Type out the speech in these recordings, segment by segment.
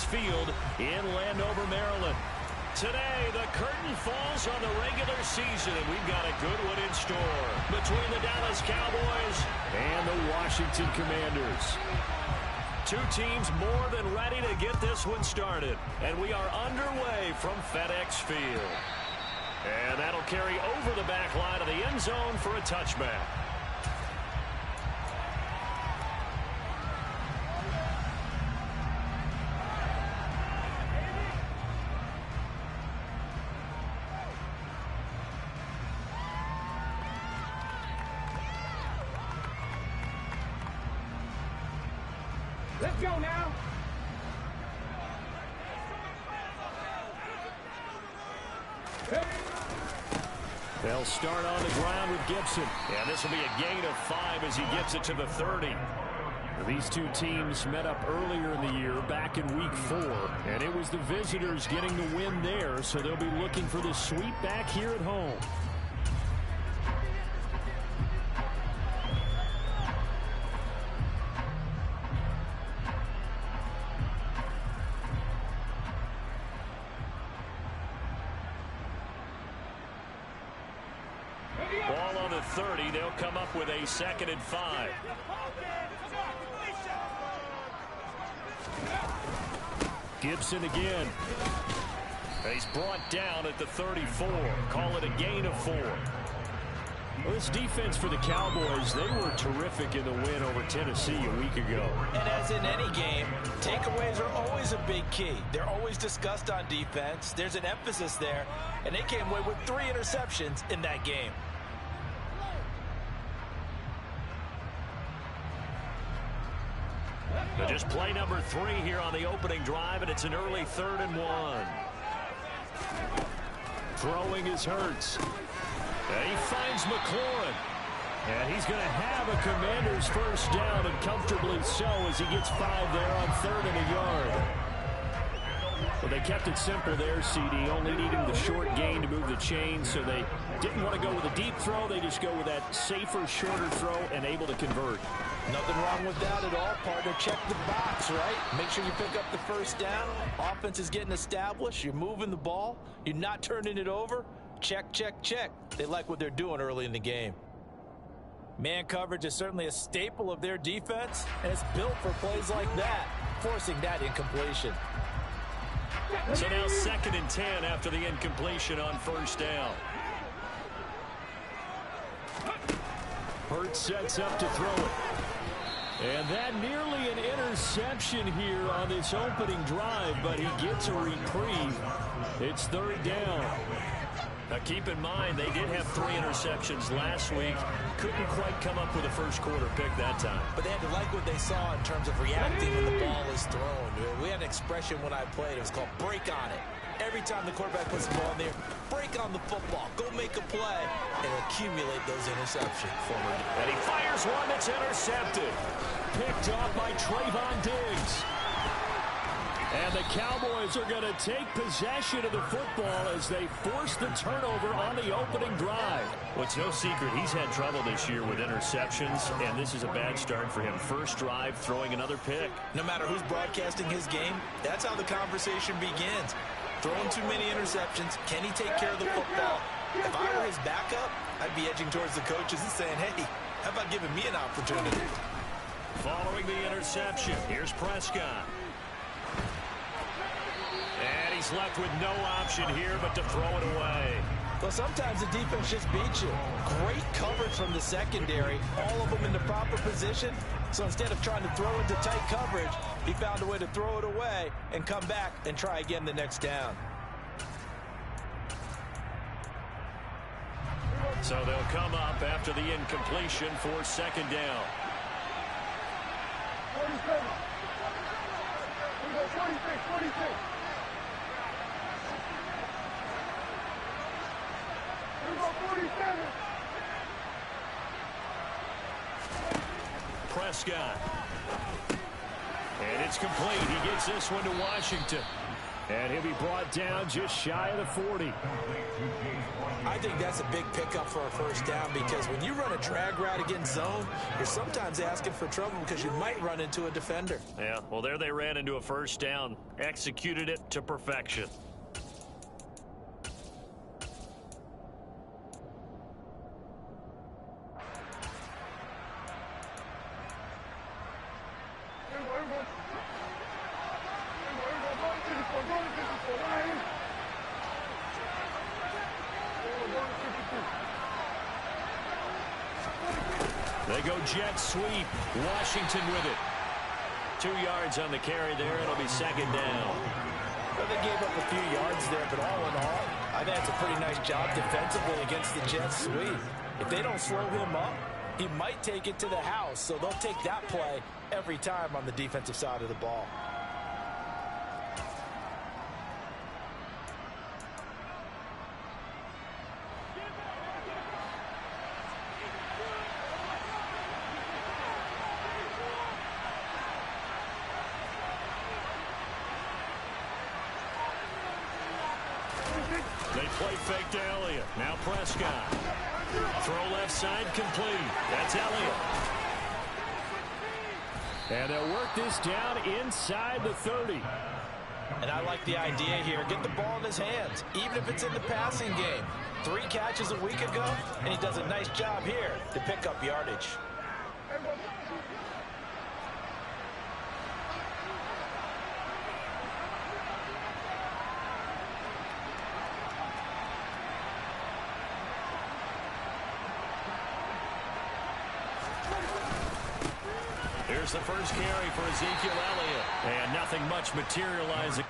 Field in Landover, Maryland. Today, the curtain falls on the regular season, and we've got a good one in store between the Dallas Cowboys and the Washington Commanders. Two teams more than ready to get this one started, and we are underway from FedEx Field. And that'll carry over the back line of the end zone for a touchback. Let's go now. They'll start on the ground with Gibson. And this will be a gain of 5 as he gets it to the 30. These two teams met up earlier in the year, back in Week 4. And it was the visitors getting the win there, so they'll be looking for the sweep back here at home. Ball on the 30. They'll come up with a 2nd and 5. Gibson again. He's brought down at the 34. Call it a gain of 4. Well, this defense for the Cowboys, they were terrific in the win over Tennessee a week ago. And as in any game, takeaways are always a big key. They're always discussed on defense. There's an emphasis there, and they came away with 3 interceptions in that game. But just play number 3 here on the opening drive, and it's an early 3rd and 1. Throwing is Hurts. And he finds McLaurin. And he's going to have a Commander's first down, and comfortably so, as he gets 5 there on 3rd and a yard. Well, they kept it simple there, CD, only needing the short gain to move the chains, so they didn't want to go with a deep throw. They just go with that safer, shorter throw and able to convert. Nothing wrong with that at all, partner. Check the box, right? Make sure you pick up the first down. Offense is getting established. You're moving the ball. You're not turning it over. Check, check, check. They like what they're doing early in the game. Man coverage is certainly a staple of their defense, and it's built for plays like that, forcing that incompletion. So now 2nd and 10 after the incompletion on first down. Hurts sets up to throw it. And that nearly an interception here on this opening drive, but he gets a reprieve. It's 3rd down. Now keep in mind, they did have 3 interceptions last week. Couldn't quite come up with a first quarter pick that time. But they had to like what they saw in terms of reacting when the ball is thrown. We had an expression when I played. It was called break on it. Every time the quarterback puts the ball in there, break on the football. Go make a play and accumulate those interceptions. And he fires one that's intercepted. Picked off by Trayvon Diggs. And the Cowboys are going to take possession of the football as they force the turnover on the opening drive. Well, it's no secret he's had trouble this year with interceptions, and this is a bad start for him. First drive, throwing another pick. No matter who's broadcasting his game, that's how the conversation begins. Throwing too many interceptions. Can he take care of the football? If I were his backup, I'd be edging towards the coaches and saying, hey, how about giving me an opportunity? Following the interception, here's Prescott. And he's left with no option here but to throw it away. Well, sometimes the defense just beats you. Great coverage from the secondary, all of them in the proper position. So instead of trying to throw into tight coverage, he found a way to throw it away and come back and try again the next down. So they'll come up after the incompletion for 2nd down. 46. 46. Prescott. And it's complete. He gets this one to Washington. And he'll be brought down just shy of the 40. I think that's a big pickup for a first down because when you run a drag route against zone, you're sometimes asking for trouble because you might run into a defender. Yeah, well, there they ran into a first down. Executed it to perfection. They go jet sweep. Washington with it. 2 yards on the carry there. It'll be second down. Well, they gave up a few yards there, but all in all, I think that's a pretty nice job defensively against the jet sweep. If they don't slow him up, he might take it to the house, so they'll take that play every time on the defensive side of the ball. They play fake to Elliott. Now Prescott. Throw left side complete. That's Elliott. And they'll work this down inside the 30. And I like the idea here. Get the ball in his hands, even if it's in the passing game. 3 catches a week ago, and he does a nice job here to pick up yardage. Here's the first carry for Ezekiel Elliott. And nothing much materializing.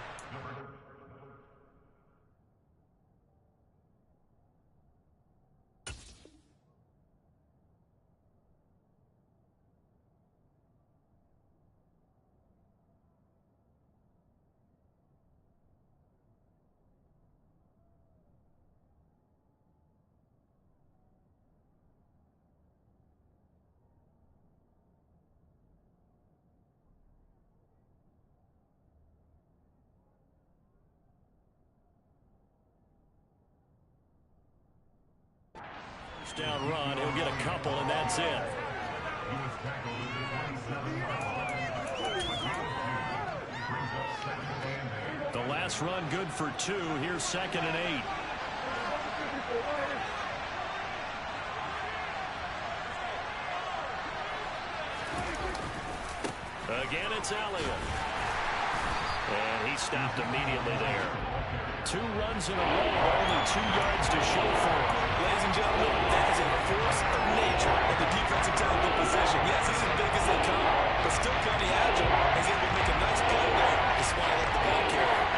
Down run, he'll get a couple, and that's it. The last run good for 2. Here's 2nd and 8. Again, it's Elliott. And he stopped immediately there. 2 runs in a row, only 2 yards to show for it. Ladies and gentlemen, that is a force of nature at the defensive tackle position. Yes, he's as big as they come, but still plenty agile. He's able to make a nice play there despite letting the ball carry.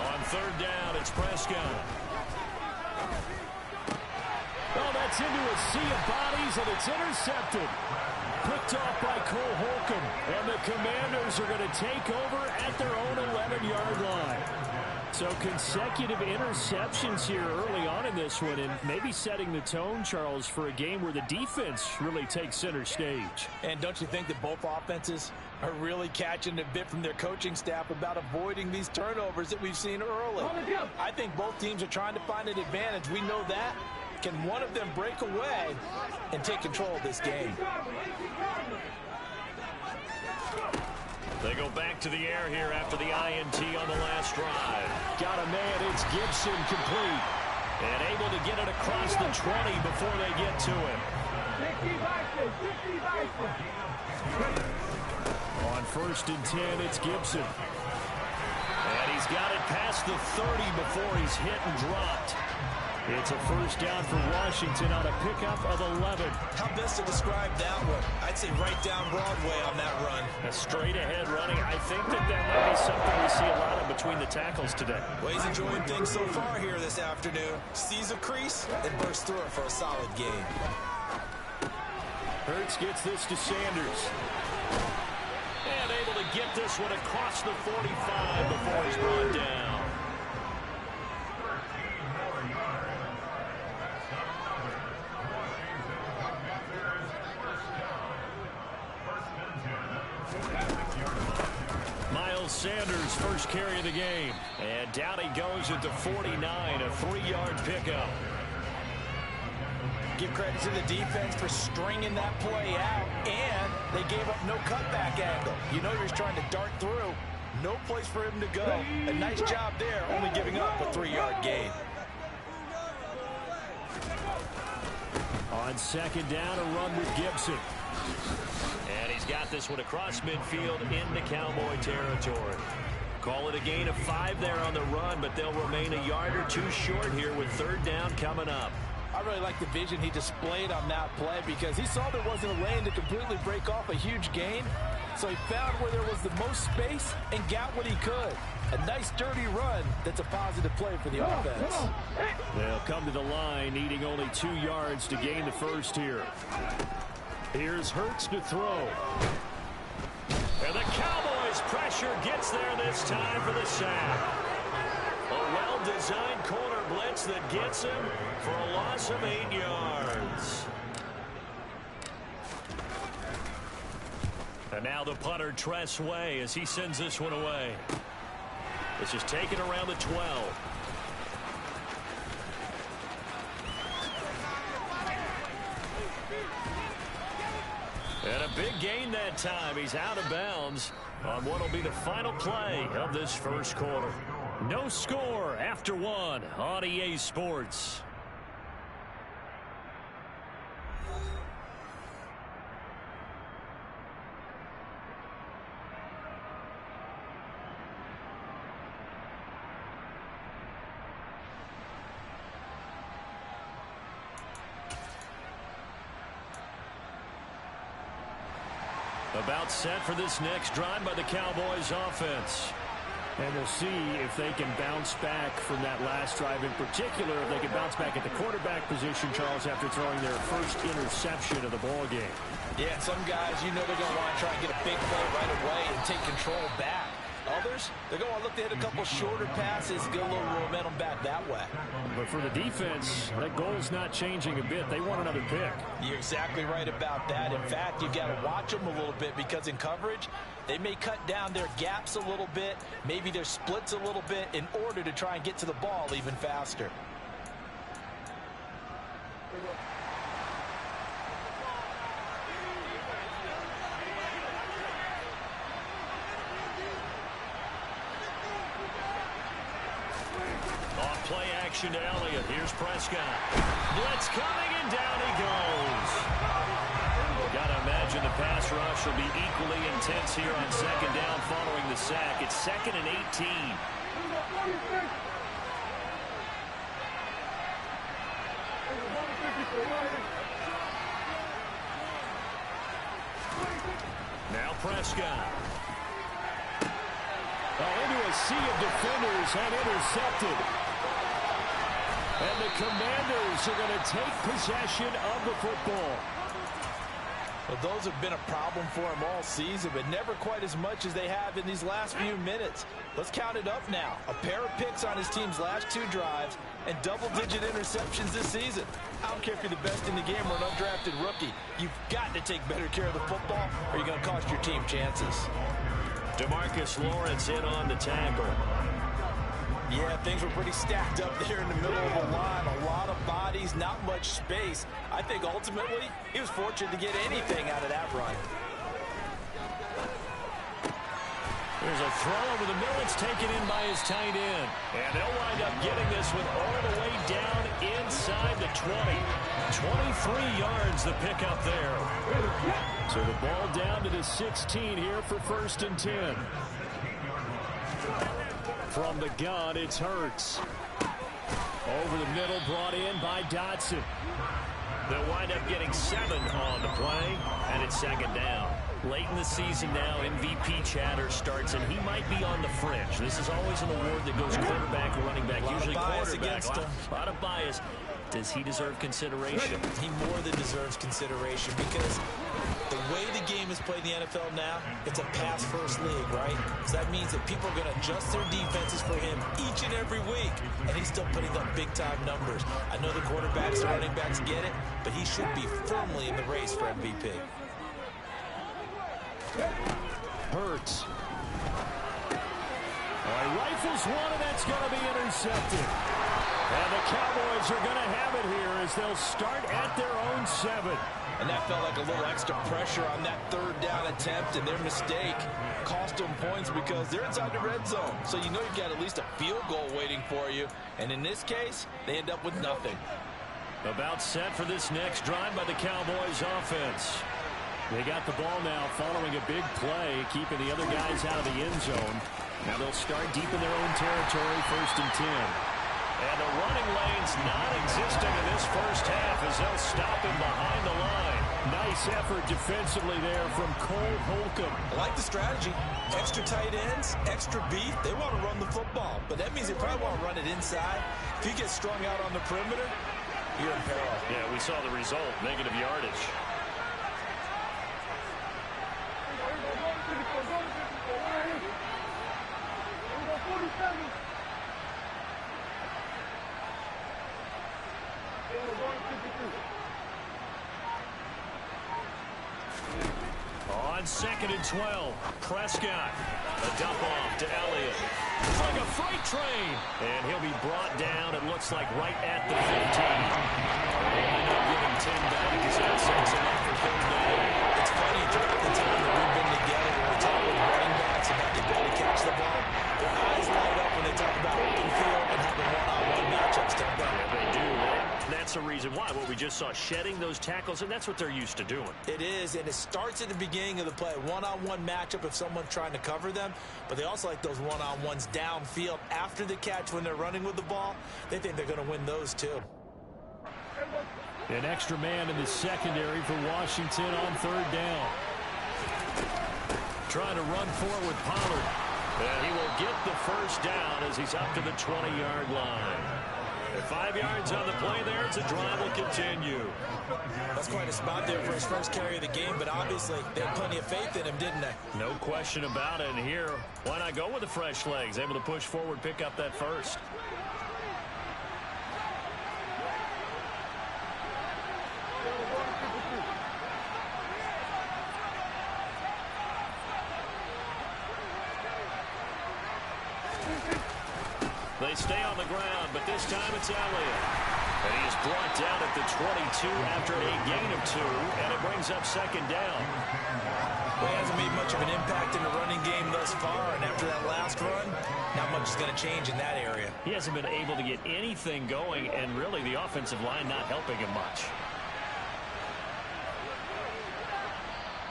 On 3rd down, it's Prescott. Oh, that's into a sea of bodies, and it's intercepted. Picked off by Cole Holcomb, and the Commanders are going to take over at their own 11-yard line. So consecutive interceptions here early on in this one, and maybe setting the tone, Charles, for a game where the defense really takes center stage. And don't you think that both offenses are really catching a bit from their coaching staff about avoiding these turnovers that we've seen early? I think both teams are trying to find an advantage. We know that. Can one of them break away and take control of this game? They go back to the air here after the INT on the last drive. Got a man, it's Gibson complete. And able to get it across the 20 before they get to him. On 1st and 10, it's Gibson. And he's got it past the 30 before he's hit and dropped. It's a first down for Washington on a pickup of 11. How best to describe that one? I'd say right down Broadway on that run. A straight ahead running. I think that might be something we see a lot of between the tackles today. Well, he's enjoying things so far here this afternoon. Sees a crease and bursts through it for a solid game. Hurts gets this to Sanders. And able to get this one across the 45 before he's brought down. Sanders' first carry of the game. And down he goes at the 49, a 3-yard pickup. Give credit to the defense for stringing that play out, and they gave up no cutback angle. You know you're trying to dart through. No place for him to go. A nice job there, only giving up a 3-yard gain. On second down, a run with Gibson. And he's got this one across midfield into Cowboy territory. Call it a gain of 5 there on the run, but they'll remain a yard or 2 short here with third down coming up. I really like the vision he displayed on that play because he saw there wasn't a lane to completely break off a huge gain. So he found where there was the most space and got what he could. A nice dirty run that's a positive play for the offense. They'll come to the line needing only 2 yards to gain the first here. Here's Hurts to throw. And the Cowboys pressure gets there this time for the sack. A well-designed corner blitz that gets him for a loss of 8 yards. And now the punter, Tress Way, as he sends this one away. This is taken around the 12. And a big gain that time. He's out of bounds on what will be the final play of this first quarter. No score after 1 on EA Sports. About set for this next drive by the Cowboys offense. And we'll see if they can bounce back from that last drive in particular, if they can bounce back at the quarterback position, Charles, after throwing their first interception of the ball game. Yeah, some guys, you know they're going to want to try and get a big play right away and take control back. Others, they're going to look to hit a couple shorter passes, get a little momentum back that way. But for the defense, that goal's not changing a bit. They want another pick. You're exactly right about that. In fact, you've got to watch them a little bit because in coverage, they may cut down their gaps a little bit, maybe their splits a little bit in order to try and get to the ball even faster. Play action to Elliott. Here's Prescott. Blitz coming, and down he goes. Got to imagine the pass rush will be equally intense here on second down following the sack. It's 2nd and 18. Now Prescott. Into a sea of defenders and intercepted. And the Commanders are going to take possession of the football. Well, those have been a problem for him all season, but never quite as much as they have in these last few minutes. Let's count it up now. A pair of picks on his team's last 2 drives and double-digit interceptions this season. I don't care if you're the best in the game or an undrafted rookie. You've got to take better care of the football or you're going to cost your team chances. DeMarcus Lawrence in on the tackle. Yeah, things were pretty stacked up there in the middle of the line. A lot of bodies, not much space. I think ultimately he was fortunate to get anything out of that run. There's a throw over the middle. It's taken in by his tight end. And they'll wind up getting this one all the way down inside the 20. 23 yards the pickup there. So the ball down to the 16 here for 1st and 10. From the gun, it's Hurts. Over the middle, brought in by Dotson. They'll wind up getting 7 on the play, and it's 2nd down. Late in the season now, MVP chatter starts, and he might be on the fringe. This is always an award that goes quarterback or running back, usually quarterback. A lot of bias. Does he deserve consideration? He more than deserves consideration because the way the game is played in the NFL now, it's a pass-first league, right? So that means that people are going to adjust their defenses for him each and every week, and he's still putting up big-time numbers. I know the quarterbacks and running backs get it, but he should be firmly in the race for MVP. Hurts. rifles one, and that's going to be intercepted. And the Cowboys are going to have it here as they'll start at their own 7. And that felt like a little extra pressure on that third down attempt, and their mistake cost them points because they're inside the red zone. So you know you've got at least a field goal waiting for you. And in this case, they end up with nothing. About set for this next drive by the Cowboys offense. They got the ball now following a big play, keeping the other guys out of the end zone. Now they'll start deep in their own territory, 1st and 10. And the running lane's non-existent in this first half as they'll stop him behind the line. Nice effort defensively there from Cole Holcomb. I like the strategy. Extra tight ends, extra beef. They want to run the football, but that means they probably want to run it inside. If you get strung out on the perimeter, you're in peril. Yeah, we saw the result, negative yardage. On 2nd and 12, Prescott. A dump off to Elliott. It's like a freight train. And he'll be brought down, it looks like, right at the 15. And they'll give him 10 back as that sets him up for 3rd down. It's funny, throughout the time that we've been together, when we talk with running backs about the ability to catch the ball, their eyes light up when they talk about open field and having one-on-one matchups to them. Yeah, they do. That's the reason why. What we just saw, shedding those tackles, and that's what they're used to doing. It is, and it starts at the beginning of the play. One-on-one matchup if someone's trying to cover them, but they also like those one-on-ones downfield after the catch when they're running with the ball. They think they're going to win those too. An extra man in the secondary for Washington on 3rd down. Trying to run forward with Pollard. And he will get the first down as he's up to the 20-yard line. 5 yards on the play there. It's a drive will continue. That's quite a spot there for his first carry of the game, but obviously they had plenty of faith in him, didn't they? No question about it. And here, why not go with the fresh legs? Able to push forward, pick up that first. They stay on the ground, but this time it's Elliott. And he is brought down at the 22 after a gain of 2, and it brings up 2nd down. Well, he hasn't made much of an impact in the running game thus far, and after that last run, not much is going to change in that area. He hasn't been able to get anything going, and really the offensive line not helping him much.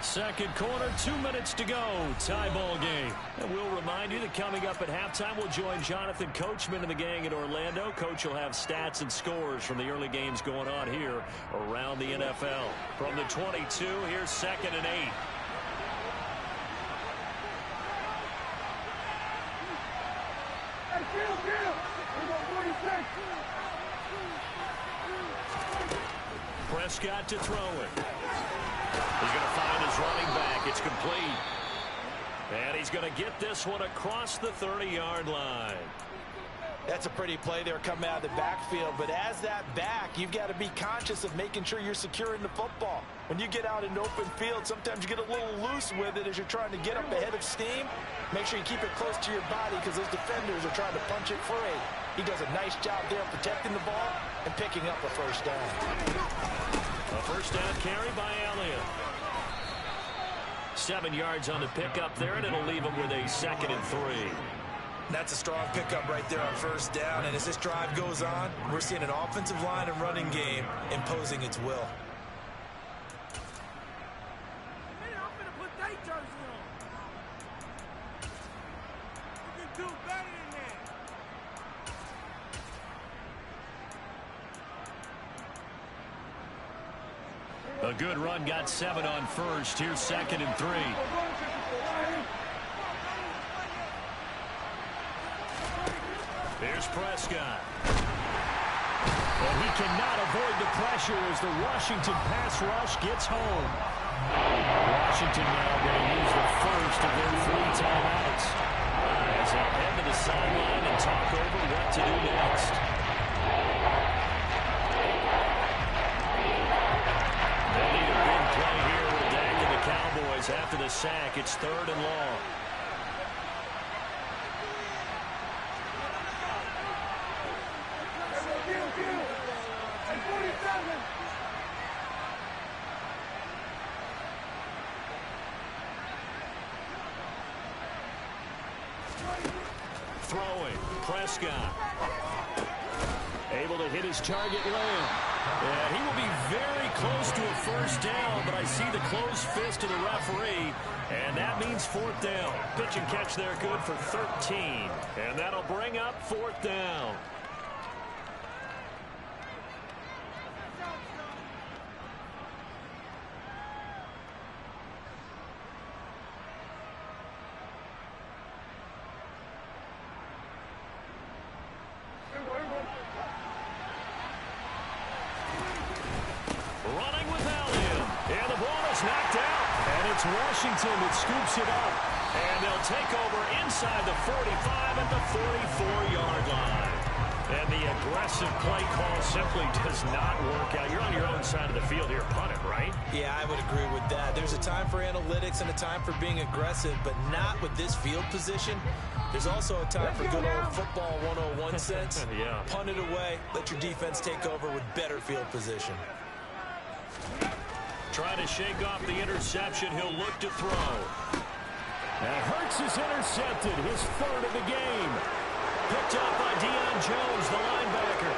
2nd quarter, 2 minutes to go. Tie ball game. And we'll remind you that coming up at halftime, we'll join Jonathan Coachman and the gang in Orlando. Coach will have stats and scores from the early games going on here around the NFL. From the 22, here's 2nd and 8. Prescott to throw it. He's going to find his running back. It's complete. And he's going to get this one across the 30-yard line. That's a pretty play there coming out of the backfield. But as that back, you've got to be conscious of making sure you're securing the football. When you get out in open field, sometimes you get a little loose with it as you're trying to get up ahead of steam. Make sure you keep it close to your body because those defenders are trying to punch it free. He does a nice job there protecting the ball and picking up a first down. A first down carry by Elliott. 7 yards on the pickup there, and it'll leave him with a 2nd and 3. That's a strong pickup right there on first down. And as this drive goes on, we're seeing an offensive line and running game imposing its will. A good run, got 7 on first. Here's 2nd and 3. Here's Prescott. And he cannot avoid the pressure as the Washington pass rush gets home. Washington now going to use the first of their 3 timeouts as they head to the sideline and talk over what to do next. They need a big play here with Dak and the Cowboys after the sack. It's 3rd and long. throwing. Prescott. Able to hit his target land. And he will be very close to a first down, but I see the closed fist of the referee, and that means fourth down. Pitch and catch there good for 13. And that'll bring up fourth down. Running with Elliott. And the ball is knocked out. And it's Washington that scoops it up. And they'll take over inside the 45 at the 44-yard line. And the aggressive play call simply does not work out. You're on your own side of the field here. Punt it, right? Yeah, I would agree with that. There's a time for analytics and a time for being aggressive, but not with this field position. There's also a time for good old football 101 sense. Yeah. Punt it away. Let your defense take over with better field position. Trying to shake off the interception. He'll look to throw. And Hurts is intercepted. His third of the game. Picked up by Deion Jones, the linebacker.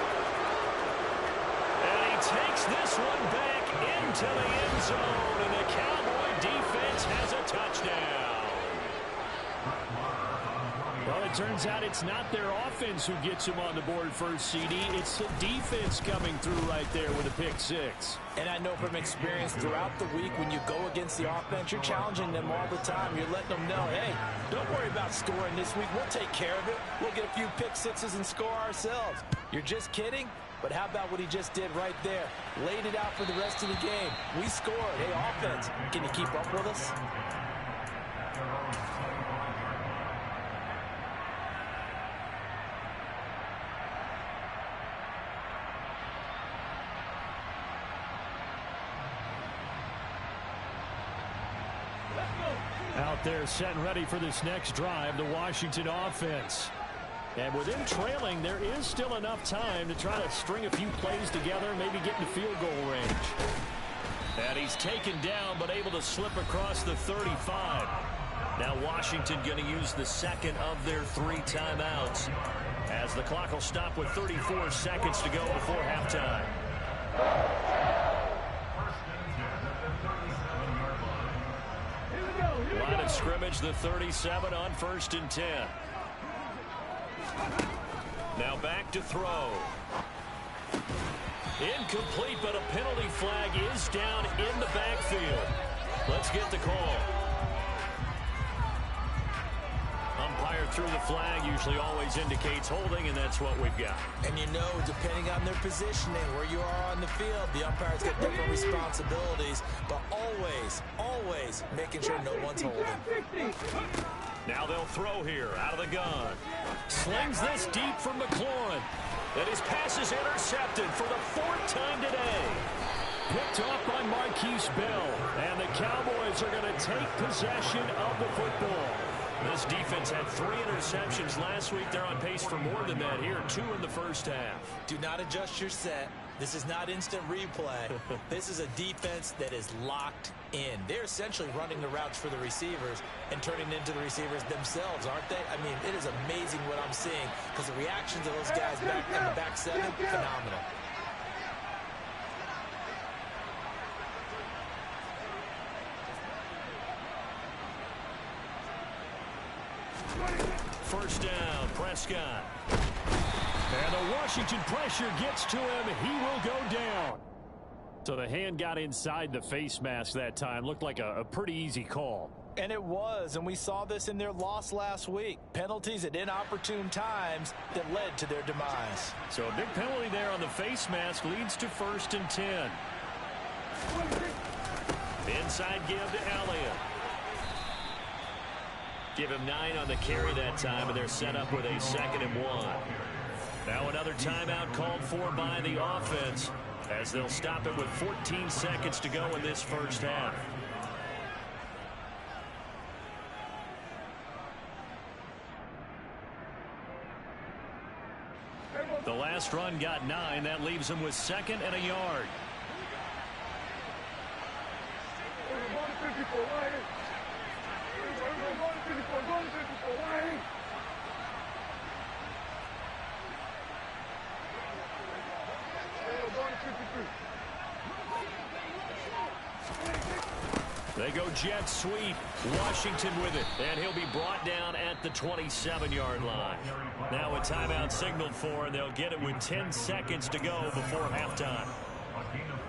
And he takes this one back into the end zone. And the Cowboy defense has a touchdown. Well, it turns out it's not their offense who gets him on the board first, CD. It's the defense coming through right there with a pick six. And I know from experience throughout the week when you go against the offense, you're challenging them all the time. You're letting them know, hey, don't worry about scoring this week. We'll take care of it. We'll get a few pick sixes and score ourselves. You're just kidding? But how about what he just did right there? Laid it out for the rest of the game. We scored. Hey, offense, can you keep up with us? Out there set and ready for this next drive, the Washington offense. And with them trailing, there is still enough time to try to string a few plays together, maybe get into field goal range. And he's taken down, but able to slip across the 35. Now Washington going to use the second of their 3 timeouts, as the clock will stop with 34 seconds to go before halftime. Line of scrimmage, the 37 on 1st and 10. Now back to throw. Incomplete, but a penalty flag is down in the backfield. Let's get the call. Umpire threw the flag, usually always indicates holding, and that's what we've got. And you know, depending on their positioning, where you are on the field, the umpire's got different responsibilities, but always making sure no one's holding. Now they'll throw here, out of the gun. Slings this deep from McLaurin. And his pass is intercepted for the 4th time today. Picked off by Marquise Bell. And the Cowboys are going to take possession of the football. This defense had 3 interceptions last week. They're on pace for more than that here. 2 in the first half. Do not adjust your set. This is not instant replay. This is a defense that is locked in. They're essentially running the routes for the receivers and turning into the receivers themselves, aren't they? I mean, it is amazing what I'm seeing because the reactions of those guys back in the back 7, phenomenal. First down, Prescott. And the Washington pressure gets to him. He will go down. So the hand got inside the face mask that time. Looked like a pretty easy call. And it was, and we saw this in their loss last week. Penalties at inopportune times that led to their demise. So a big penalty there on the face mask leads to 1st and 10. Inside give to Elliott. Give him 9 on the carry that time, and they're set up with a 2nd and 1. Now another timeout called for by the offense, as they'll stop it with 14 seconds to go in this first half. The last run got 9. That leaves them with 2nd and a yard. They go jet sweep. Washington with it. And he'll be brought down at the 27-yard line. Now a timeout signaled for, and they'll get it with 10 seconds to go before halftime.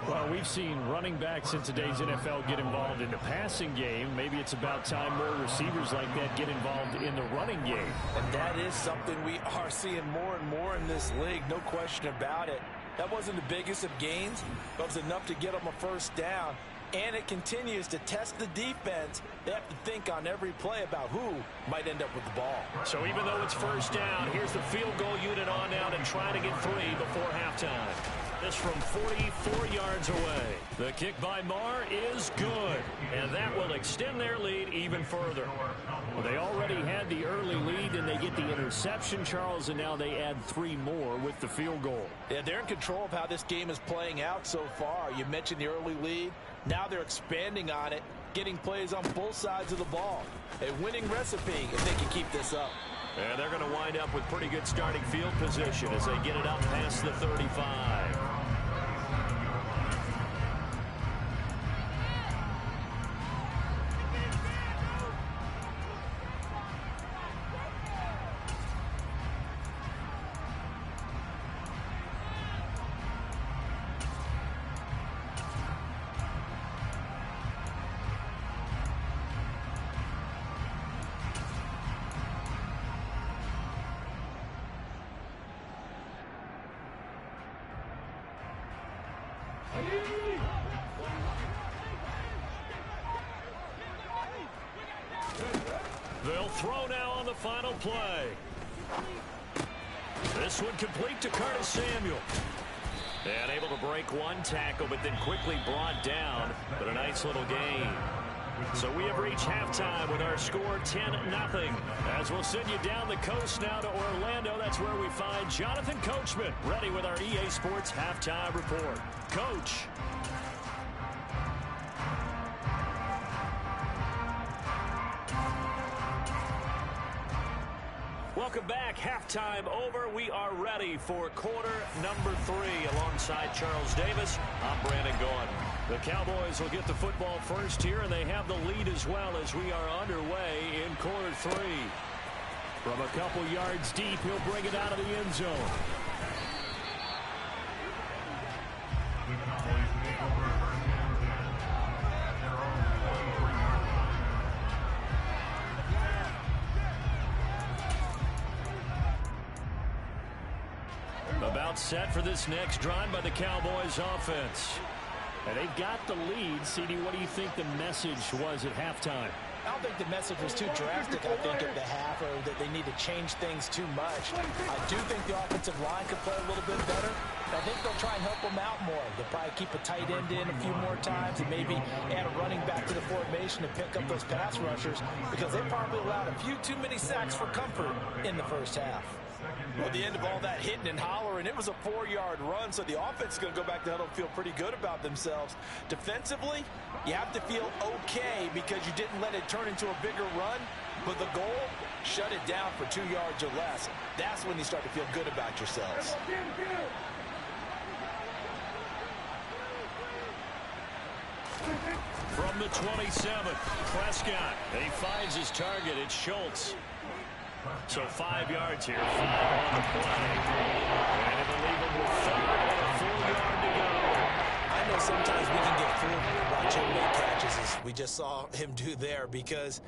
Well, we've seen running backs in today's NFL get involved in the passing game. Maybe it's about time more receivers like that get involved in the running game. And that is something we are seeing more and more in this league, no question about it. That wasn't the biggest of gains, but it was enough to get them a first down. And it continues to test the defense. They have to think on every play about who might end up with the ball. So even though it's first down, here's the field goal unit on now to try to get 3 before halftime. This from 44 yards away. The kick by Marr is good, and that will extend their lead even further. Well, they already had the early lead, and they get the interception, Charles, and now they add 3 more with the field goal. Yeah, they're in control of how this game is playing out so far. You mentioned the early lead. Now they're expanding on it, getting plays on both sides of the ball. A winning recipe if they can keep this up. And they're going to wind up with pretty good starting field position as they get it up past the 35. They'll throw now on the final play. This one complete to Curtis Samuel. And able to break one tackle, but then quickly brought down. But a nice little gain. So we have reached halftime with our score 10-0. As we'll send you down the coast now to Orlando. That's where we find Jonathan Coachman ready with our EA Sports halftime report. Coach. Welcome back. Halftime over. We are ready for quarter number 3. Alongside Charles Davis, I'm Brandon Gaudin. The Cowboys will get the football first here, and they have the lead as well as we are underway in quarter 3. From a couple yards deep, he'll bring it out of the end zone. About set for this next drive by the Cowboys offense. And they've got the lead. CD, what do you think the message was at halftime? I don't think the message was too drastic, I think, at the half, or that they need to change things too much. I do think the offensive line could play a little bit better. I think they'll try and help them out more. They'll probably keep a tight end in a few more times and maybe add a running back to the formation to pick up those pass rushers, because they probably allowed a few too many sacks for comfort in the first half. Well, at the end of all that hitting and hollering, it was a 4-yard run, so the offense is going to go back to huddle and feel pretty good about themselves. Defensively, you have to feel okay because you didn't let it turn into a bigger run, but the goal, shut it down for 2 yards or less. That's when you start to feel good about yourselves. From the 27, Prescott. He finds his target. It's Schultz. So 5 yards here, 5 on the play. And it'll leave him with 3rd and a 4-yard to go. I know sometimes we can get fooled when we watch him make catches, as we just saw him do there, because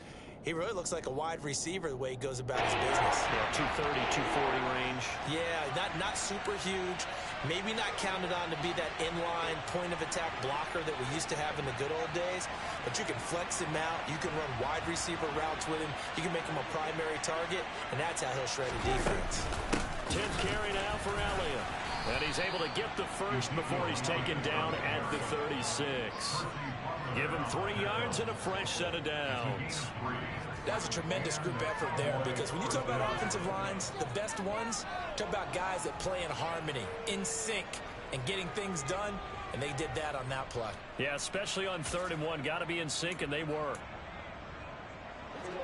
he really looks like a wide receiver the way he goes about his business. Yeah, 230, 240 range. Yeah, not super huge. Maybe not counted on to be that inline point-of-attack blocker that we used to have in the good old days. But you can flex him out. You can run wide receiver routes with him. You can make him a primary target, and that's how he'll shred a defense. 10th carry now for Elliott. And he's able to get the first before he's taken down at the 36. Give him 3 yards and a fresh set of downs. That's a tremendous group effort there, because when you talk about offensive lines, the best ones, talk about guys that play in harmony, in sync, and getting things done, and they did that on that play. Yeah, especially on 3rd and 1. Got to be in sync, and they were.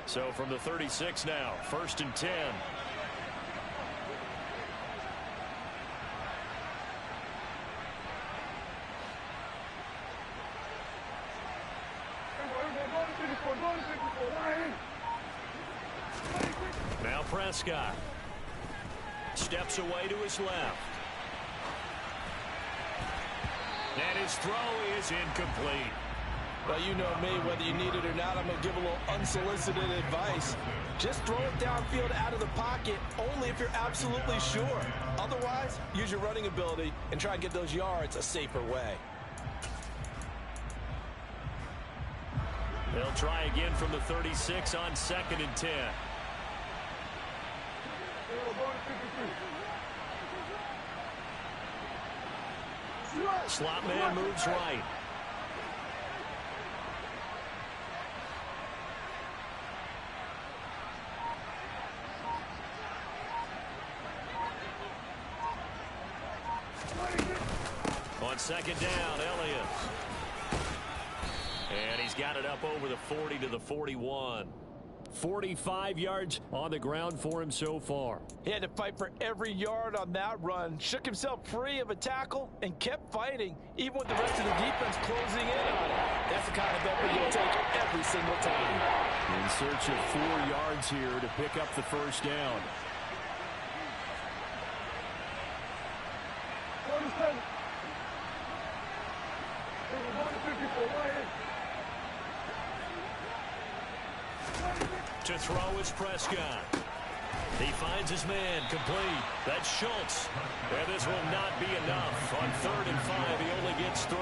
So from the 36 now, 1st and 10. Now Prescott steps away to his left. And his throw is incomplete. Well, you know me, whether you need it or not, I'm going to give a little unsolicited advice. Just throw it downfield out of the pocket, only if you're absolutely sure. Otherwise, use your running ability and try and get those yards a safer way. They'll try again from the 36 on 2nd and 10. Slot man moves right. On 2nd down, Elliott. And he's got it up over the 40 to the 41. 45 yards on the ground for him so far. He had to fight for every yard on that run, shook himself free of a tackle, and kept fighting, even with the rest of the defense closing in on it. That's the kind of effort you'll take every single time. In search of 4 yards here to pick up the first down. To throw is Prescott. He finds his man complete. That's Schultz. And this will not be enough. On 3rd and 5, he only gets 3.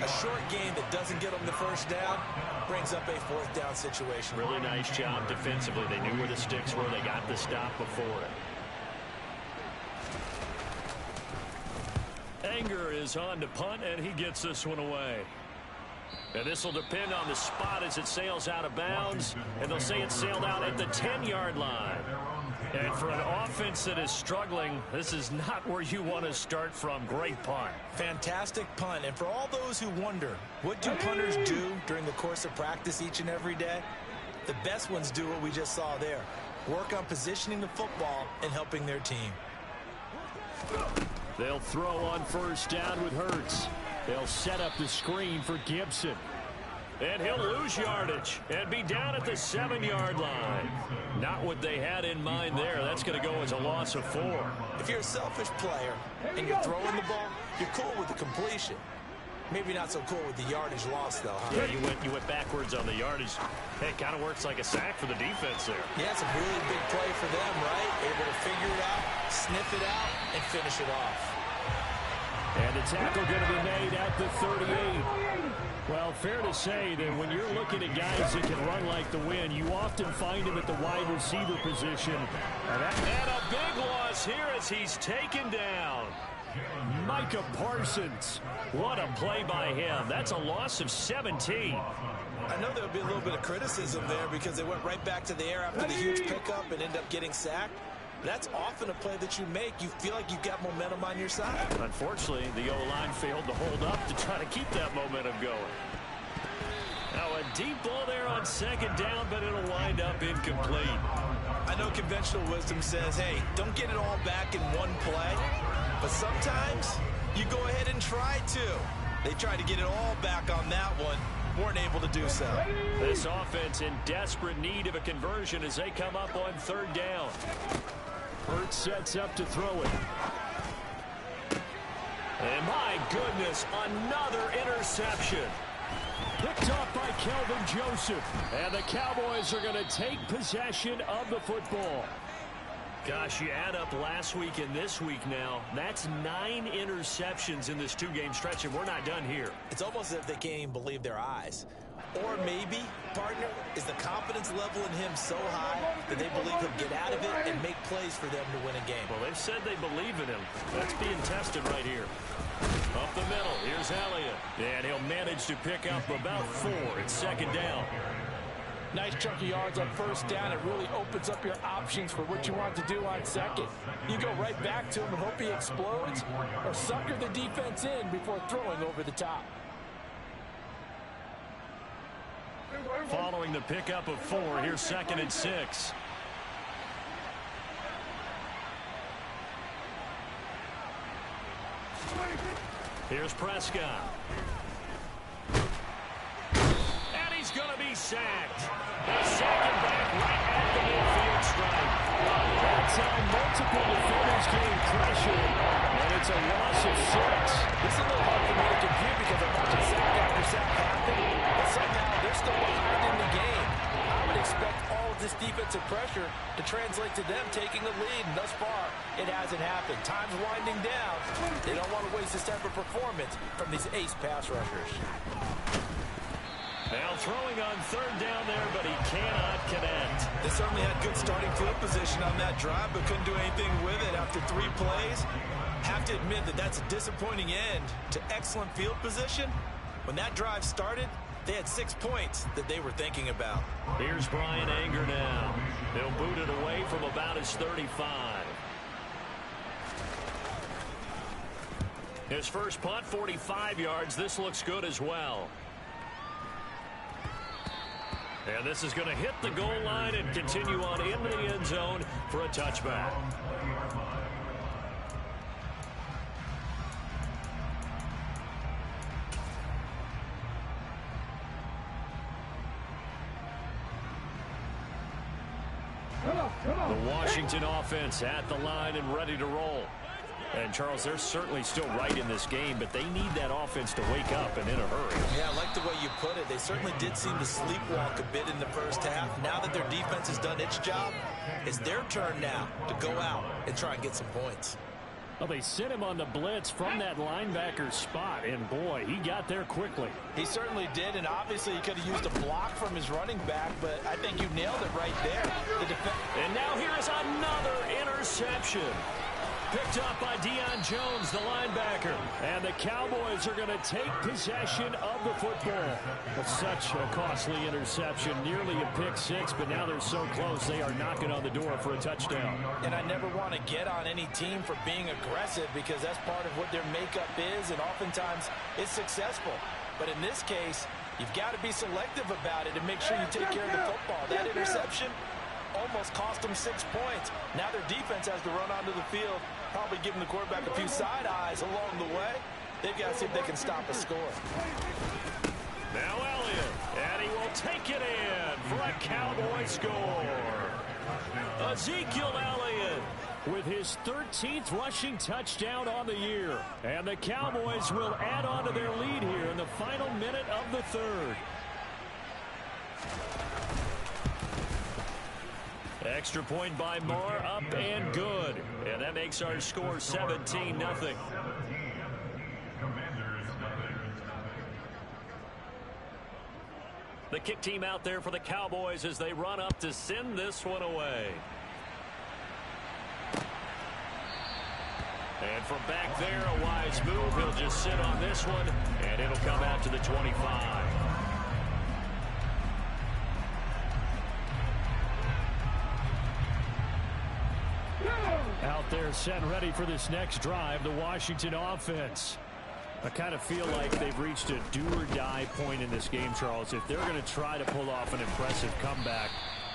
A short game that doesn't get him the first down brings up a 4th down situation. Really nice job defensively. They knew where the sticks were. They got the stop before it. Anger is on to punt, and he gets this one away. And this will depend on the spot as it sails out of bounds. And they'll say it sailed out at the 10-yard line. And for an offense that is struggling, this is not where you want to start from. Great punt. Fantastic punt. And for all those who wonder, what do punters do during the course of practice each and every day? The best ones do what we just saw there. Work on positioning the football and helping their team. They'll throw on 1st down with Hurts. They'll set up the screen for Gibson. And he'll lose yardage and be down at the 7-yard line. Not what they had in mind there. That's going to go as a loss of 4. If you're a selfish player and you're throwing the ball, you're cool with the completion. Maybe not so cool with the yardage loss, though, huh? Yeah, you went backwards on the yardage. Hey, it kind of works like a sack for the defense there. Yeah, it's a really big play for them, right? Able to figure it out, sniff it out, and finish it off. And the tackle going to be made at the 38. Well, fair to say that when you're looking at guys that can run like the wind, you often find him at the wide receiver position. And a big loss here as he's taken down. Micah Parsons. What a play by him. That's a loss of 17. I know there'll be a little bit of criticism there because they went right back to the air after the huge pickup and end up getting sacked. That's often a play that you make. You feel like you've got momentum on your side. Unfortunately, the O-line failed to hold up to try to keep that momentum going. Now a deep ball there on 2nd down, but it'll wind up incomplete. I know conventional wisdom says, hey, don't get it all back in one play. But sometimes you go ahead and try to. They tried to get it all back on that one. Weren't able to do so. This offense in desperate need of a conversion as they come up on 3rd down. Hurts sets up to throw it. And my goodness, another interception. Picked off by Kelvin Joseph. And the Cowboys are going to take possession of the football. Gosh, you add up last week and this week now. That's 9 interceptions in this 2-game stretch, and we're not done here. It's almost as if they can't even believe their eyes. Or maybe, partner, is the confidence level in him so high that they believe he'll get out of it and make plays for them to win a game. Well, they've said they believe in him. That's being tested right here. Up the middle, here's Elliott. And he'll manage to pick up about 4 at 2nd down. Nice chunk of yards on 1st down. It really opens up your options for what you want to do on 2nd. You go right back to him and hope he explodes, or sucker the defense in before throwing over the top. Following the pickup of 4, here's 2nd and 6. Here's Prescott. And he's going to be sacked. A second back right at the midfield stripe. time, multiple defenders getting pressure, and it's a loss of 6. This is a little hard for me to compute because I'm watching sack after sack happen, but somehow they're still behind in the game. I would expect all of this defensive pressure to translate to them taking the lead, and thus far, it hasn't happened. Time's winding down. They don't want to waste this type of performance from these ace pass rushers. Now throwing on third down there, but he cannot connect. They certainly had good starting field position on that drive, but couldn't do anything with it after 3 plays. Have to admit that that's a disappointing end to excellent field position. When that drive started, they had 6 points that they were thinking about. Here's Brian Anger now. He'll boot it away from about his 35. His first punt, 45 yards. This looks good as well. And this is going to hit the goal line and continue on into the end zone for a touchback. The Washington offense at the line and ready to roll. And, Charles, they're certainly still right in this game, but they need that offense to wake up and in a hurry. Yeah, I like the way you put it. They certainly did seem to sleepwalk a bit in the first half. Now that their defense has done its job, it's their turn now to go out and try and get some points. Well, they sent him on the blitz from that linebacker spot, and, boy, he got there quickly. He certainly did, and obviously he could have used a block from his running back, but I think you nailed it right there. And now here is another interception. Picked up by Deion Jones, the linebacker. And the Cowboys are going to take possession of the football. Well, such a costly interception, nearly a pick 6, but now they're so close they are knocking on the door for a touchdown. And I never want to get on any team for being aggressive because that's part of what their makeup is, and oftentimes it's successful. But in this case, you've got to be selective about it and make sure you take care of the football. That interception almost cost them 6 points. Now their defense has to run onto the field, probably giving the quarterback a few side eyes along the way. They've got to see if they can stop a score. Now Elliott, and he will take it in for a Cowboy score. Ezekiel Elliott with his 13th rushing touchdown on the year. And the Cowboys will add on to their lead here in the final minute of the third. Extra point by Moore, up and good. And that makes our score 17-0. The kick team out there for the Cowboys as they run up to send this one away. And from back there, a wise move. He'll just sit on this one, and it'll come out to the 25. Out there set and ready for this next drive, the Washington offense. I kind of feel like they've reached a do-or-die point in this game, Charles. If they're going to try to pull off an impressive comeback,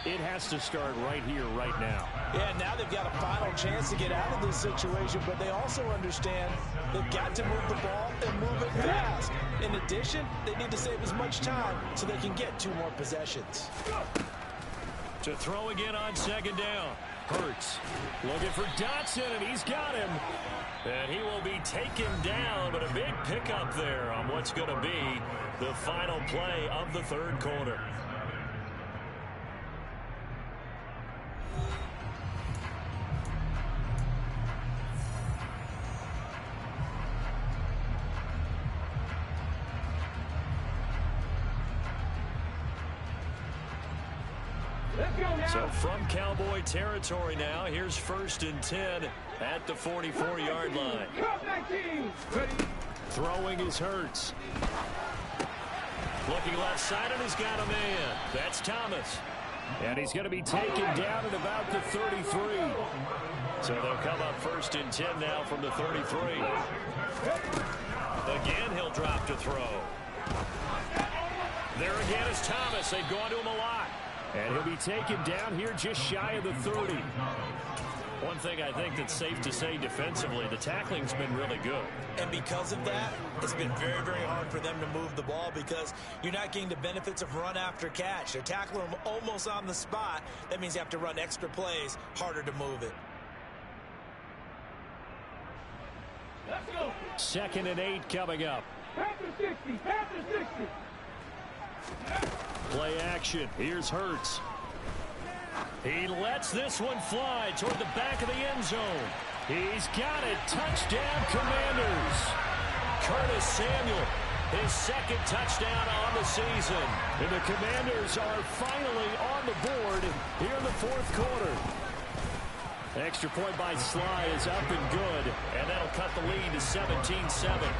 it has to start right here, right now. Yeah, now they've got a final chance to get out of this situation, but they also understand they've got to move the ball and move it fast. In addition, they need to save as much time so they can get 2 more possessions. To throw again on second down. Hurts looking for Dotson, and he's got him. And he will be taken down, but a big pickup there on what's going to be the final play of the third quarter. So from Cowboy territory now, here's 1st and 10 at the 44-yard line. Throwing is Hurts. Looking left side, and he's got a man. That's Thomas. And he's going to be taken down at about the 33. So they'll come up 1st and 10 now from the 33. Again, he'll drop to throw. There again is Thomas. They've gone to him a lot. And he'll be taken down here just shy of the 30. One thing I think that's safe to say defensively, the tackling's been really good. And because of that, it's been very, very hard for them to move the ball because you're not getting the benefits of run after catch. They're tackling them almost on the spot. That means you have to run extra plays, harder to move it. Let's go. 2nd and 8 coming up. Past the 60. Past the 60. Play action. Here's Hurts. He lets this one fly toward the back of the end zone. He's got it. Touchdown, Commanders. Curtis Samuel, his 2nd touchdown on the season. And the Commanders are finally on the board here in the 4th quarter. Extra point by Sly is up and good, and that'll cut the lead to 17-7.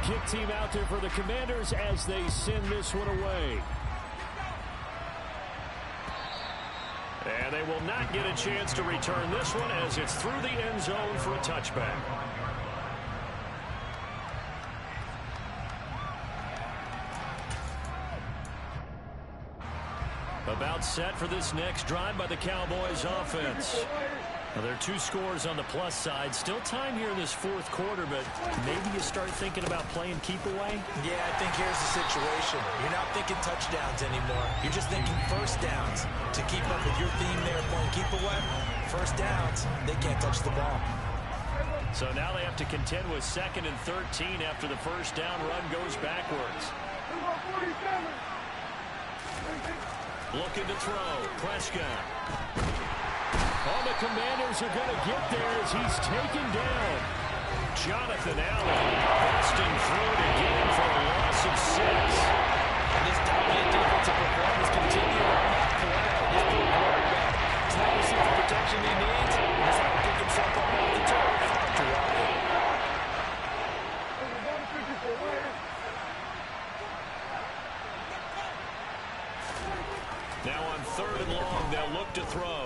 Kick team out there for the Commanders as they send this one away. And they will not get a chance to return this one as it's through the end zone for a touchback. About set for this next drive by the Cowboys offense. Now, there are 2 scores on the plus side. Still time here in this 4th quarter, but maybe you start thinking about playing keep away? Yeah, I think here's the situation. You're not thinking touchdowns anymore. You're just thinking first downs. To keep up with your theme there, playing keep away, first downs, they can't touch the ball. So now they have to contend with 2nd and 13 after the first down run goes backwards. Looking to throw. Prescott. Oh, the Commanders are going to get there as he's taken down. Jonathan Allen busting through it again for a loss of 6. And this dominant defensive performance continued on that play. This poor quarterback is not receiving the protection he needs. He's not to pick himself up off the turf to rock it. Now on 3rd and long, they'll look to throw.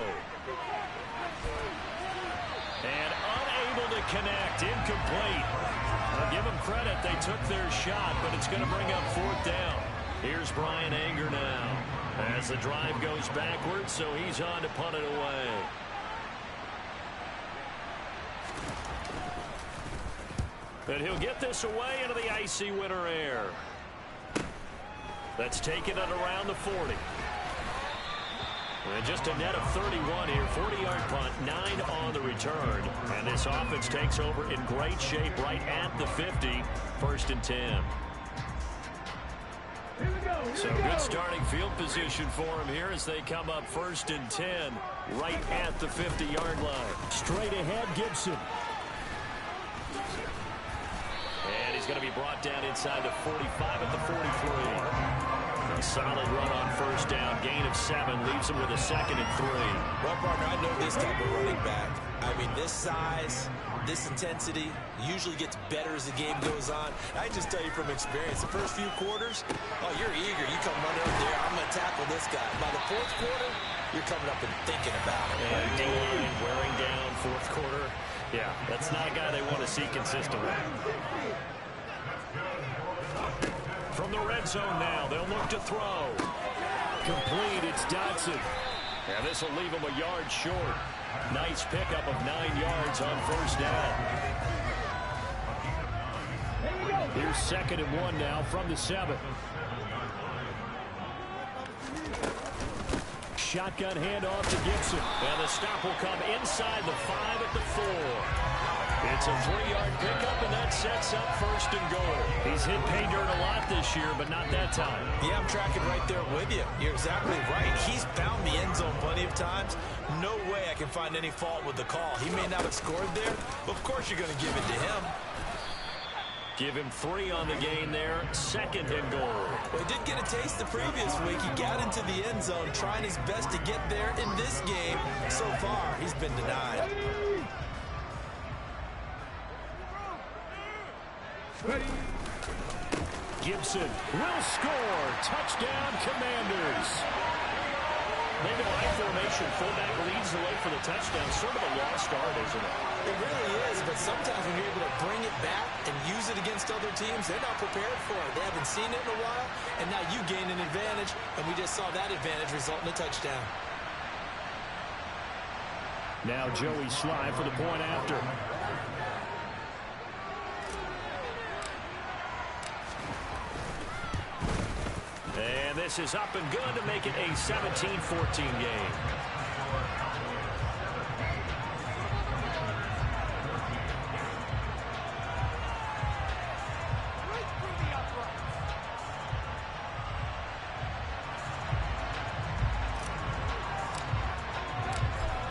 And unable to connect, incomplete. I'll give them credit, they took their shot, but it's going to bring up 4th down. Here's Brian Anger now as the drive goes backwards, so he's on to punt it away. But he'll get this away into the icy winter air. That's taken at around the 40. And just a net of 31 here. 40-yard punt, 9 on the return. And this offense takes over in great shape right at the 50. 1st and 10. So good starting field position for him here as they come up 1st and 10 right at the 50-yard line. Straight ahead, Gibson. And he's going to be brought down inside the 45 at the 43. A solid run on 1st down. Gain of 7 leaves him with a 2nd and 3. Well, partner, I know this type of running back. I mean, this size, this intensity usually gets better as the game goes on. I just tell you from experience, the first few quarters, oh, you're eager. You come running up there, I'm going to tackle this guy. By the 4th quarter, you're coming up and thinking about it. And D-line wearing down 4th quarter. Yeah, that's not a guy they want to see consistently. From the red zone now, they'll look to throw. Complete, it's Dotson. And this will leave him a yard short. Nice pickup of 9 yards on 1st down. Here's 2nd and 1 now from the 7. Shotgun handoff to Gibson. And the stop will come inside the 5 at the 4. It's a 3-yard pickup, and that sets up 1st and goal. He's hit pay dirt a lot this year, but not that time. Yeah, I'm tracking right there with you. You're exactly right. He's found the end zone plenty of times. No way I can find any fault with the call. He may not have scored there, but of course you're going to give it to him. Give him 3 on the gain there. 2nd and goal. Well, he did get a taste the previous week. He got into the end zone, trying his best to get there in this game. So far, he's been denied. Ready. Gibson will score. Touchdown, Commanders. Maybe line formation, fullback leads the way for the touchdown. Sort of a lost art, isn't it? It really is, but sometimes when you're able to bring it back and use it against other teams, they're not prepared for it. They haven't seen it in a while, and now you gain an advantage, and we just saw that advantage result in a touchdown. Now Joey Sly for the point after. And this is up and good to make it a 17-14 game.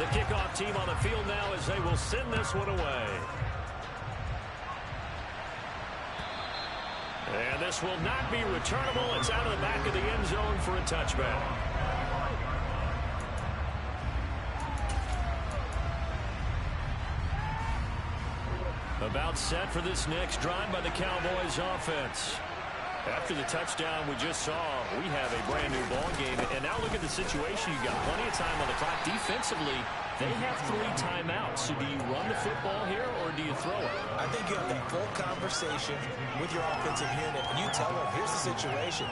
The kickoff team on the field now as they will send this one away. And this will not be returnable. It's out of the back of the end zone for a touchback. About set for this next drive by the Cowboys offense. After the touchdown we just saw, we have a brand new ball game. And now look at the situation. You got plenty of time on the clock. Defensively, they have 3 timeouts. So do you run the football here or do you throw it? I think you have that full conversation with your offensive unit, and you tell them, here's the situation.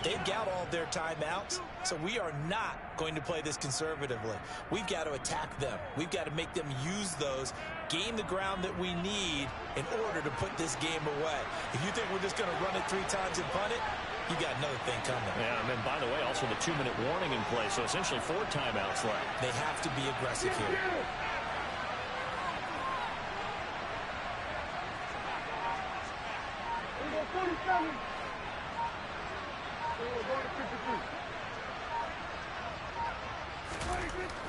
They've got all their timeouts, so we are not going to play this conservatively. We've got to attack them. We've got to make them use those, gain the ground that we need in order to put this game away. If you think we're just going to run it 3 times and punt it, you got another thing coming. Yeah, and then, by the way, also the 2-minute warning in play, so essentially 4 timeouts left. They have to be aggressive here.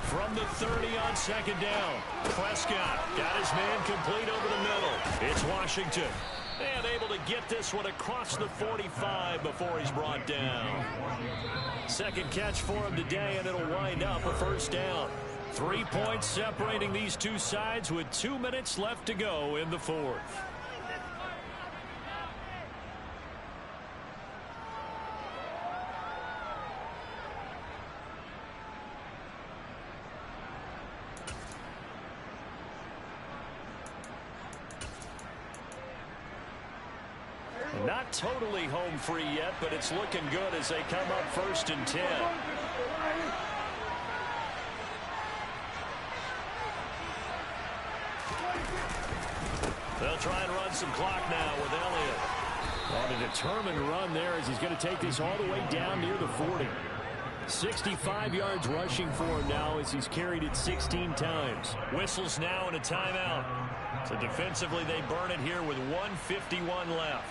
From the 30 on second down, Prescott got his man complete over the middle. It's Washington. And able to get this one across the 45 before he's brought down. Second catch for him today, and it'll wind up a first down. 3 points separating these two sides with 2 minutes left to go in the fourth. Not totally home free yet, but it's looking good as they come up 1st and 10. They'll try and run some clock now with Elliott. On a determined run there as he's going to take this all the way down near the 40. 65 yards rushing for him now as he's carried it 16 times. Whistles now and a timeout. So defensively they burn it here with 1:51 left.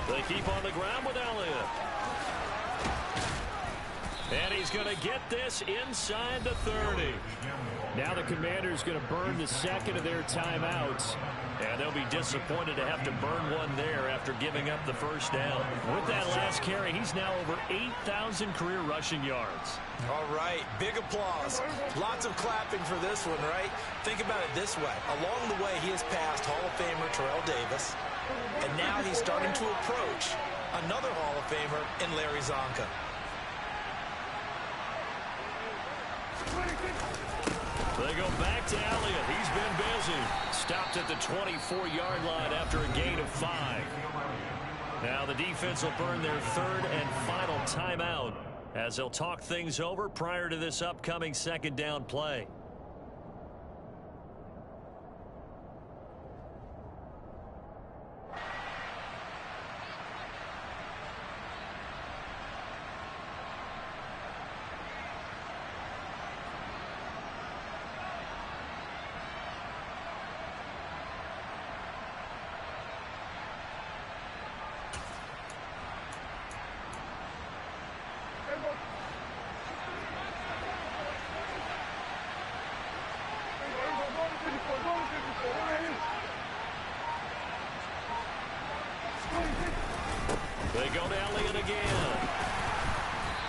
They keep on the ground with Elliott. And he's going to get this inside the 30. Now the Commanders going to burn the second of their timeouts. And they'll be disappointed to have to burn one there after giving up the first down. With that last carry, he's now over 8,000 career rushing yards. All right, big applause. Lots of clapping for this one, right? Think about it this way. Along the way, he has passed Hall of Famer Terrell Davis. And now he's starting to approach another Hall of Famer in Larry Zonka. They go back to Elliott. He's been busy. Stopped at the 24-yard line after a gain of 5. Now the defense will burn their 3rd and final timeout as they'll talk things over prior to this upcoming 2nd down play. They go to Elliott again.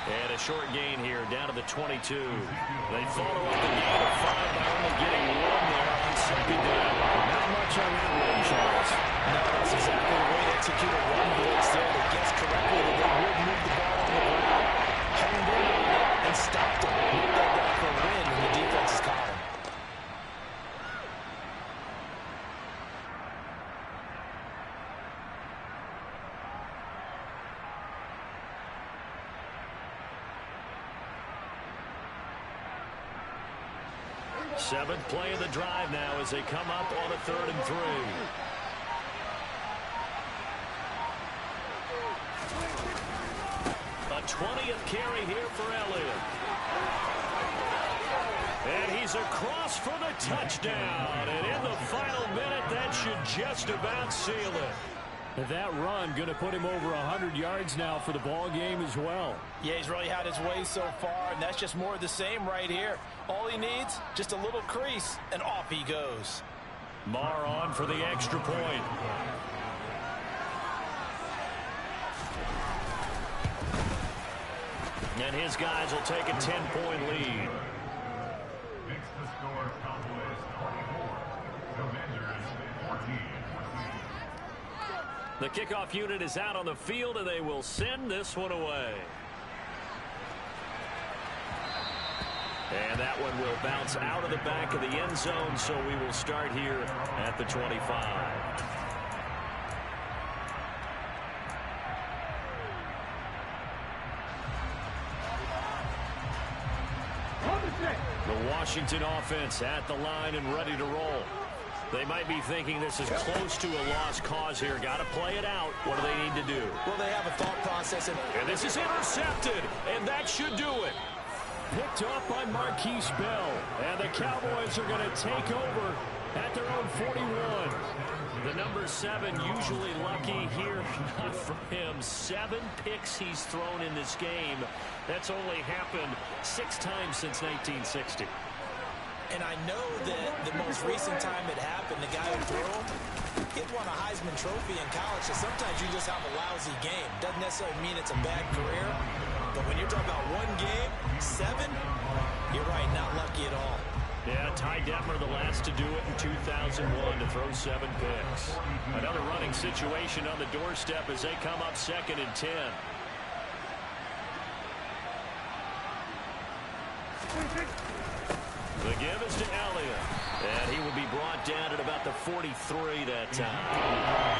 And a short gain here down to the 22. They follow up the gain of 5 by only getting 1 there on 2nd down. Not much on that one, Charles. No, that's exactly the way to execute a run blitz there that gets correctly that they would move the ball on the ground. Honed in on it and stopped it. Moved that back for a win in the defense's column. Seventh play of the drive now as they come up on a 3rd and 3. A A 20th carry here for Elliott. And he's across for the touchdown. And in the final minute, that should just about seal it. That run going to put him over 100 yards now for the ball game as well. Yeah, he's really had his way so far, and that's just more of the same right here. All he needs, just a little crease, and off he goes. Marr on for the extra point. And his guys will take a 10-point lead. The kickoff unit is out on the field, and they will send this one away. And that one will bounce out of the back of the end zone, so we will start here at the 25. The Washington offense at the line and ready to roll. They might be thinking this is close to a lost cause here. Got to play it out. What do they need to do? Well, they have a thought process. And this is intercepted, and that should do it. Picked up by Marquise Bell. And the Cowboys are going to take over at their own 41. The number 7 usually lucky here. Not for him. 7 picks he's thrown in this game. That's only happened 6 times since 1960. And I know that the most recent time it happened, the guy who threw him, he won a Heisman Trophy in college, so sometimes you just have a lousy game. Doesn't necessarily mean it's a bad career, but when you're talking about one game, 7, you're right, not lucky at all. Yeah, Ty Detmer, the last to do it in 2001, to throw 7 picks. Another running situation on the doorstep as they come up 2nd and 10. The give is to Elliott, and he will be brought down at about the 43 that time.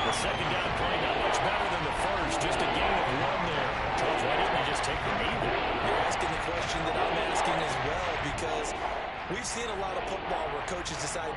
The second down play not much better than the first, just a gain of 1 there. Charles, why didn't he just take the knee there? You're asking the question that I'm asking as well, because we've seen a lot of football where coaches decide